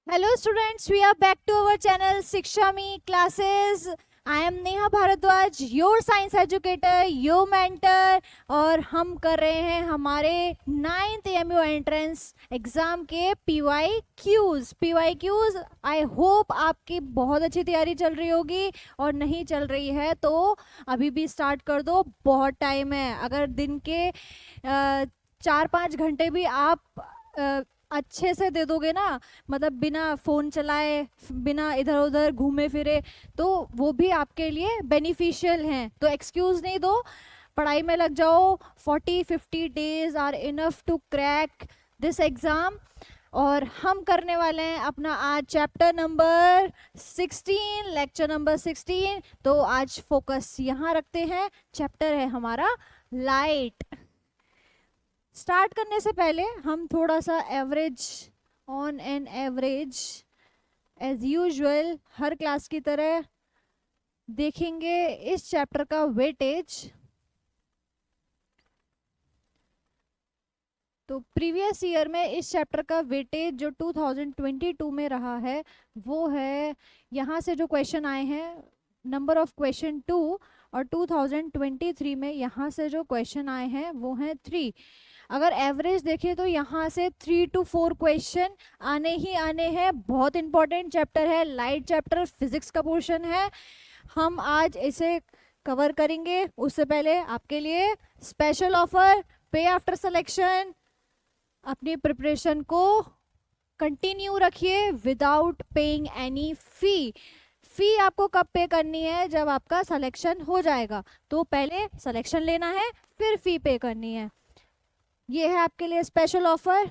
Hello students, we are back to our channel Shiksha Me classes. I am Neha Bharadwaj, your science educator, your mentor और हम कर रहे हैं हमारे 9th MU entrance exam के PY cues. I hope आपकी बहुत अच्छी तैयारी चल रही होगी और नहीं चल रही है तो अभी भी स्टार्ट कर दो, बहुत टाइम है। अगर दिन के 4-5 घंटे भी आप अच्छे से दे दोगे ना, मतलब बिना फ़ोन चलाए, बिना इधर उधर घूमे फिरे, तो वो भी आपके लिए बेनिफिशियल हैं। तो एक्सक्यूज़ नहीं दो, पढ़ाई में लग जाओ। 40-50 days are enough to crack this exam. और हम करने वाले हैं अपना आज चैप्टर नंबर 16, लेक्चर नंबर 16। तो आज फोकस यहाँ रखते हैं, चैप्टर है हमारा लाइट। स्टार्ट करने से पहले हम थोड़ा सा average on an average age usual her class की तरह देखेंगे इस चैप्टर का वेटेज। तो प्रीवियस ईयर में इस चैप्टर का वेटेज जो 2022 में रहा है वो है, यहाँ से जो क्वेश्चन आए हैं नंबर ऑफ क्वेश्चन 2, और 2023 में यहाँ से जो क्वेश्चन आए हैं वो हैं 3। अगर एवरेज देखें तो यहाँ से 3 to 4 क्वेश्चन आने ही आने हैं। बहुत इंपॉर्टेंट चैप्टर है, लाइट चैप्टर, फिजिक्स का पोर्शन है। हम आज इसे कवर करेंगे। उससे पहले आपके लिए स्पेशल ऑफर, पे आफ्टर सिलेक्शन। अपनी प्रिपरेशन को कंटिन्यू रखिए विदाउट पेइंग एनी फी। फी आपको कब पे करनी है? जब आपका सिलेक्शन हो जाएगा। तो पहले सिलेक्शन लेना है, फिर फी पे करनी है। ये है आपके लिए स्पेशल ऑफर।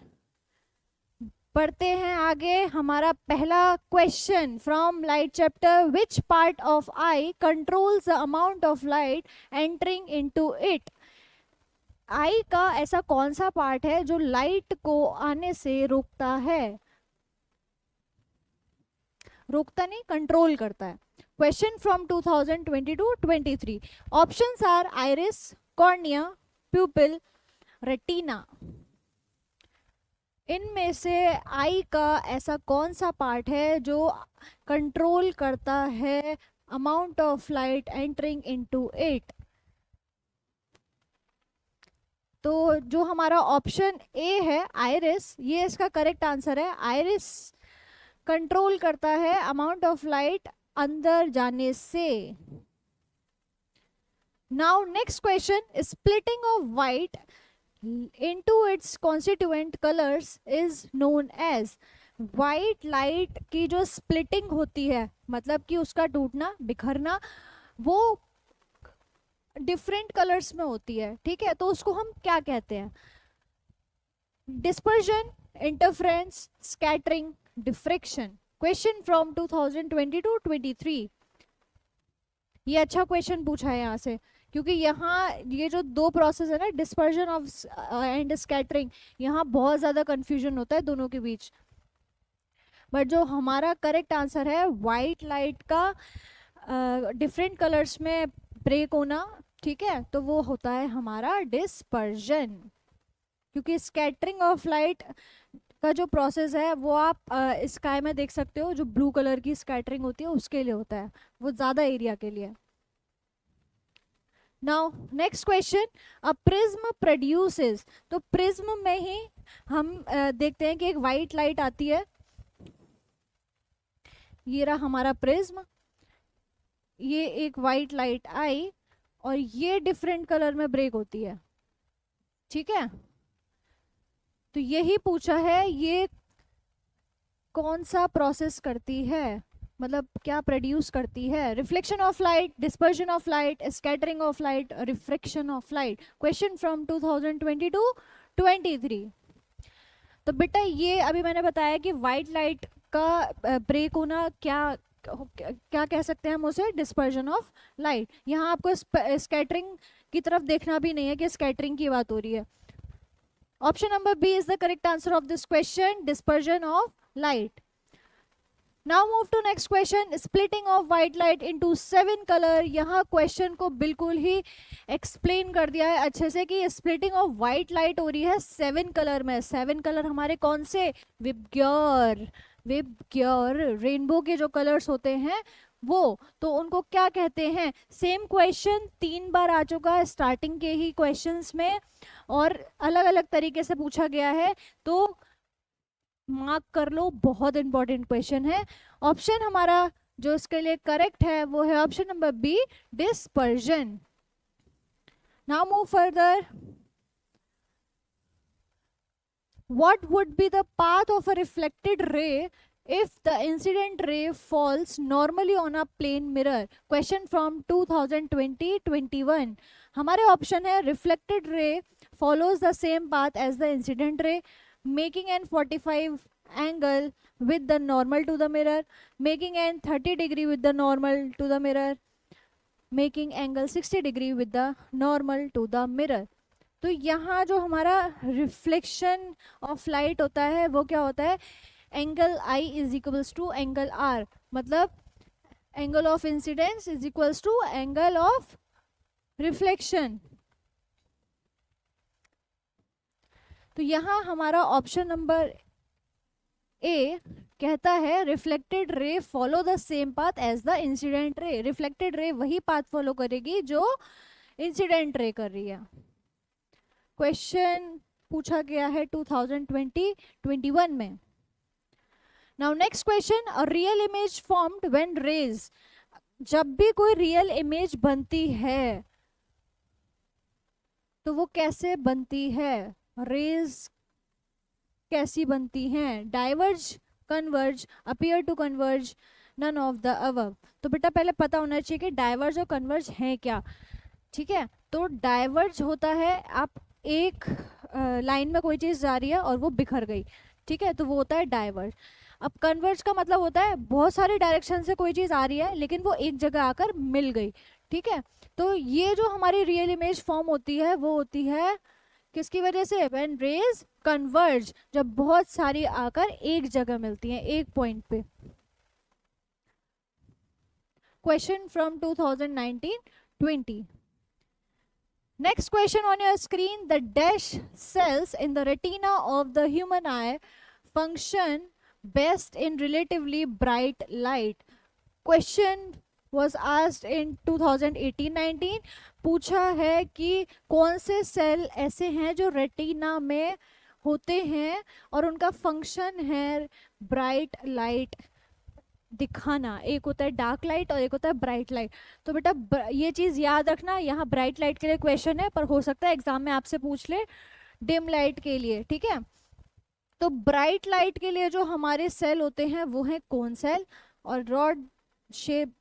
पढ़ते हैं आगे। हमारा पहला question from light chapter, which part of eye controls the amount of light entering into it. Eye का ऐसा कौन सा पार्ट है जो लाइट को आने से रोकता है? रोकता नहीं, कंट्रोल करता है। Question from 2022-23। Options are iris, cornea, pupil, retina. इनमें से आई का ऐसा कौन सा पार्ट है जो कंट्रोल करता है amount of light entering into it? तो जो हमारा ऑप्शन ए है आइरिस, ये इसका करेक्ट आंसर है। आइरिस कंट्रोल करता है अमाउंट ऑफ लाइट अंदर जाने से। Now next question, splitting of white into its constituent colors is known as। White light की जो स्प्लिटिंग होती है, मतलब कि उसका टूटना, बिखरना, वो डिफरेंट कलर्स में होती है, ठीक है? तो उसको हम क्या कहते हैं? Dispersion, interference, scattering, diffraction. Question from 2022-23। ये अच्छा क्वेश्चन पूछा है यहाँ से, क्योंकि यहाँ ये जो दो प्रोसेस है ना, डिस्पर्जन ऑफ एंड स्कैटरिंग, यहाँ बहुत ज़्यादा कंफ्यूजन होता है दोनों के बीच। बट जो हमारा करेक्ट आंसर है, वाइट लाइट का डिफरेंट कलर्स में ब्रेक होना, ठीक है, तो वो होता है हमारा डिस्पर्जन। क्योंकि स्कैटरिंग ऑफ लाइट का जो प्रोसेस है वो आप स्काई में देख सकते हो, जो ब्लू कलर की स्कैटरिंग होती है उसके लिए होता है, वो ज़्यादा एरिया के लिए। Now next question, a prism produces. तो प्रिज्म में ही हम देखते हैं कि एक वाइट लाइट आती है। ये रहा हमारा प्रिज्म, ये एक वाइट लाइट आई और ये डिफरेंट कलर में ब्रेक होती है, ठीक है? तो यही पूछा है, ये कौन सा प्रोसेस करती है, मतलब क्या प्रोड्यूस करती है? Reflection of light, dispersion of light, scattering of light, refraction of light. Question from 2022-23। तो बेटा ये अभी मैंने बताया कि वाइट लाइट का ब्रेक होना क्या क्या कह सकते हैं हम उसे? Dispersion of light. यहाँ आपको स्कैटरिंग की तरफ देखना भी नहीं है कि स्कैटरिंग की बात हो रही है। Option number B is the correct answer of this question, dispersion of light. Now move to next question, splitting of white light into 7 colour. यहाँ क्वेश्चन को बिल्कुल ही एक्सप्लेन कर दिया है अच्छे से कि स्प्लिटिंग ऑफ व्हाइट लाइट हो रही है 7 कलर में। 7 कलर हमारे कौन से? विबग्योर। रेनबो के जो कलर्स होते हैं वो, तो उनको क्या कहते हैं? सेम क्वेश्चन 3 बार आ चुका है स्टार्टिंग के ही क्वेश्चंस में और अलग अलग तरीके से पूछा गया है, तो मार्क कर लो, बहुत इंपॉर्टेंट क्वेश्चन है। ऑप्शन हमारा जो इसके लिए करेक्ट है वो है option number B, dispersion. Now move further. What would be the path of a reflected ray if the incident ray falls normally on a plane mirror? Question from 2020-21. हमारे option है reflected ray follows the same path as the incident ray, making an 45 angle with the normal to the mirror, making an 30 degree with the normal to the mirror, making angle 60 degree with the normal to the mirror. तो यहाँ जो हमारा reflection of light होता है वो क्या होता है? Angle i is equals to angle r, मतलब angle of incidence is equals to angle of reflection. तो यहाँ हमारा ऑप्शन नंबर ए कहता है reflected ray follow the same path as the incident ray. Reflected ray वही path follow करेगी जो incident ray कर रही है। क्वेश्चन पूछा गया है 2020-21 में। Now next question, a real image formed when rays. जब भी कोई रियल इमेज बनती है तो वो कैसे बनती है? रेज कैसी बनती हैं? Diverge, converge, appear to converge, none of the above. तो बेटा पहले पता होना चाहिए कि डाइवर्ज और कन्वर्ज हैं क्या, ठीक है? तो डाइवर्ज होता है आप एक लाइन में कोई चीज़ जा रही है और वो बिखर गई, ठीक है, तो वो होता है डाइवर्ज। अब कन्वर्ज का मतलब होता है बहुत सारे डायरेक्शन से कोई चीज़ आ रही है लेकिन वो एक जगह आकर मिल गई, ठीक है? तो ये जो हमारी रियल इमेज फॉर्म होती है वो होती है किसकी वजह से? व्हेन रेज कन्वर्ज, जब बहुत सारी आकर एक जगह मिलती हैं, एक पॉइंट पे। Question from 2019-20। Next question on your screen, the dash cells in the retina of the human eye function best in relatively bright light. Question was asked in 2018-19. पूछा है कि कौन से सेल ऐसे हैं जो रेटिना में होते हैं और उनका फंक्शन है ब्राइट लाइट दिखाना। एक होता है डार्क लाइट और एक होता है ब्राइट लाइट। तो बेटा ये चीज़ याद रखना, यहाँ ब्राइट लाइट के लिए क्वेश्चन है पर हो सकता है एग्जाम में आपसे पूछ ले डिम लाइट के लिए, ठीक है? तो ब्राइट लाइट के लिए जो हमारे सेल होते हैं वो हैं कोन सेल, और रॉड शेप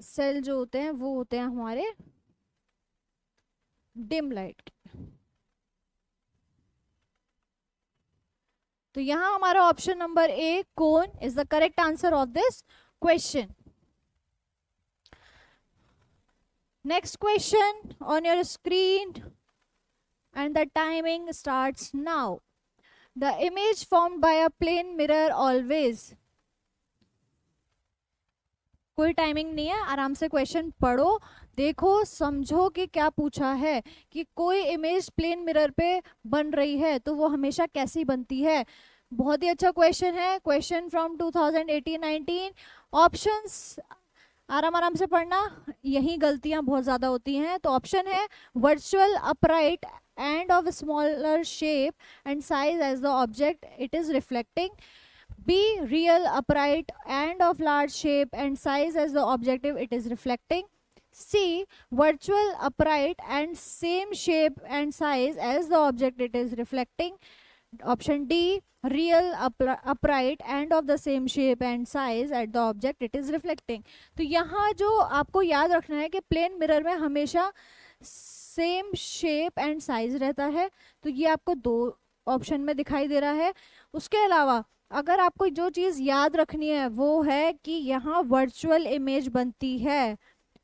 सेल जो होते हैं वो होते हैं हमारे डिम लाइट। तो यहाँ हमारा option number A cone is the correct answer of this question. Next question on your screen and the timing starts now. The image formed by a plane mirror always. कोई timing नहीं है, आराम से question पढ़ो, देखो, समझो कि क्या पूछा है। कि कोई इमेज प्लेन मिरर पे बन रही है तो वो हमेशा कैसी बनती है। बहुत ही अच्छा क्वेश्चन है। Question from 2018-19। ऑप्शंस आराम आराम से पढ़ना, यही गलतियां बहुत ज़्यादा होती हैं। तो ऑप्शन है virtual upright and of smaller shape and size as the object it is reflecting. B. Real upright and of large shape and size as the objective it is reflecting. C. Virtual upright and same shape and size as the object it is reflecting. Option D. Real upright and of the same shape and size at the object it is reflecting. तो यहाँ जो आपको याद रखना है कि plane mirror में हमेशा सेम शेप एंड साइज रहता है। तो ये आपको दो ऑप्शन में दिखाई दे रहा है। उसके अलावा अगर आपको जो चीज़ याद रखनी है वो है कि यहाँ वर्चुअल इमेज बनती है,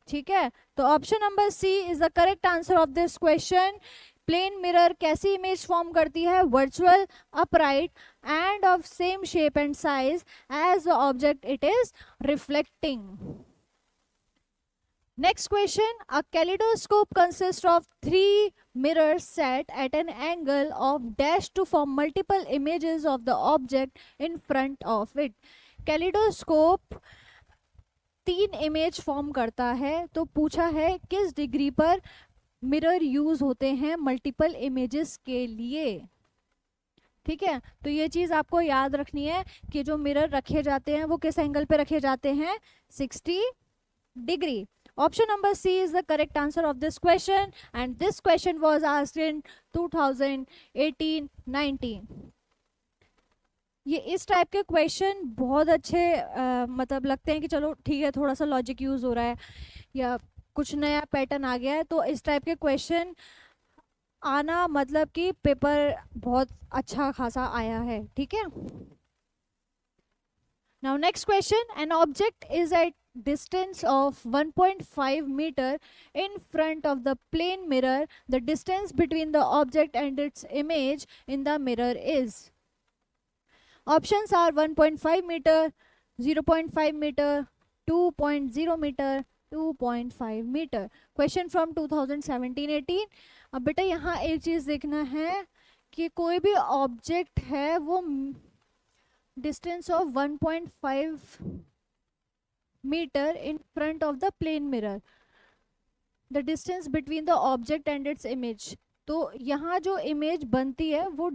ठीक है। तो option number C is the correct answer of this question. Plane mirror कैसी इमेज फॉर्म करती है? Virtual upright and of same shape and size as the object it is reflecting. Next question. A kaleidoscope consists of three mirrors set at an angle of dash to form multiple images of the object in front of it. Kaleidoscope 3 image form करता है, तो पूछा है किस degree पर mirror use होते हैं multiple images के लिए. ठीक है, तो ये चीज आपको याद रखनी है कि जो मिरर रखे जाते हैं वो किस एंगल पे रखे जाते हैं, 60 degree. Option number C is the correct answer of this question, and this question was asked in 2018-19. ये इस टाइप के क्वेश्चन बहुत अच्छे मतलब लगते हैं कि चलो ठीक है, थोड़ा सा लॉजिक यूज हो रहा है या कुछ नया पैटर्न आ गया है, तो इस टाइप के क्वेश्चन आना मतलब कि पेपर बहुत अच्छा खासा आया है. ठीक है. Now next question. An object is at distance of 1.5 meter in front of the plane mirror. The distance between the object and its image in the mirror is. Options are 1.5 meter, 0.5 meter, 2.0 meter, 2.5 meter. Question from 2017-18. अब बेटा यहाँ एक चीज देखना है कि कोई भी ऑब्जेक्ट है वो distance of 1.5 meter in front of the plane mirror, the distance between the object and its image. तो यहाँ जो इमेज बनती है वो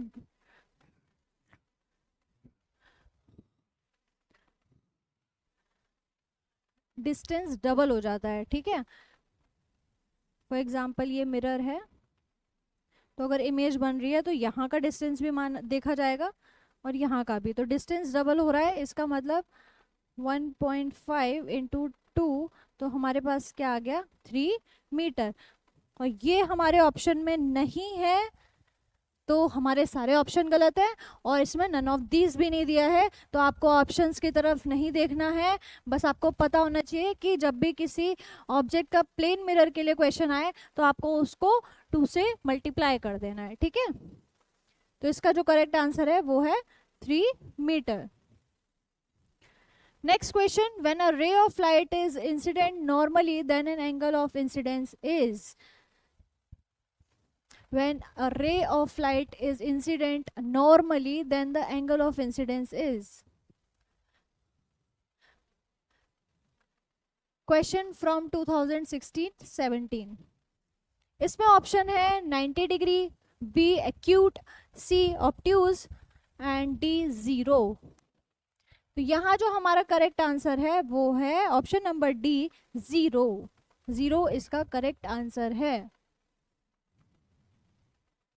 डिस्टेंस डबल हो जाता है. ठीक है, फॉर एग्जाम्पल ये मिरर है, तो अगर इमेज बन रही है तो यहाँ का डिस्टेंस भी मान देखा जाएगा और यहाँ का भी, तो डिस्टेंस डबल हो रहा है. इसका मतलब 1.5 इंटू 2, तो हमारे पास क्या आ गया, 3 मीटर. और ये हमारे ऑप्शन में नहीं है, तो हमारे सारे ऑप्शन गलत है. और इसमें नन ऑफ दीज भी नहीं दिया है, तो आपको ऑप्शंस की तरफ नहीं देखना है. बस आपको पता होना चाहिए कि जब भी किसी ऑब्जेक्ट का प्लेन मिरर के लिए क्वेश्चन आए तो आपको उसको 2 से मल्टीप्लाई कर देना है. ठीक है, तो इसका जो करेक्ट आंसर है वो है 3 metre. Next question. When a ray of light is incident normally, then an angle of incidence is. When a ray of light is incident normally, then the angle of incidence is. Question from 2016-17. इसमें option है 90 degree, B acute, C obtuse and D zero. तो यहाँ जो हमारा correct answer है वो है option number D, zero. Zero इसका करेक्ट आंसर है.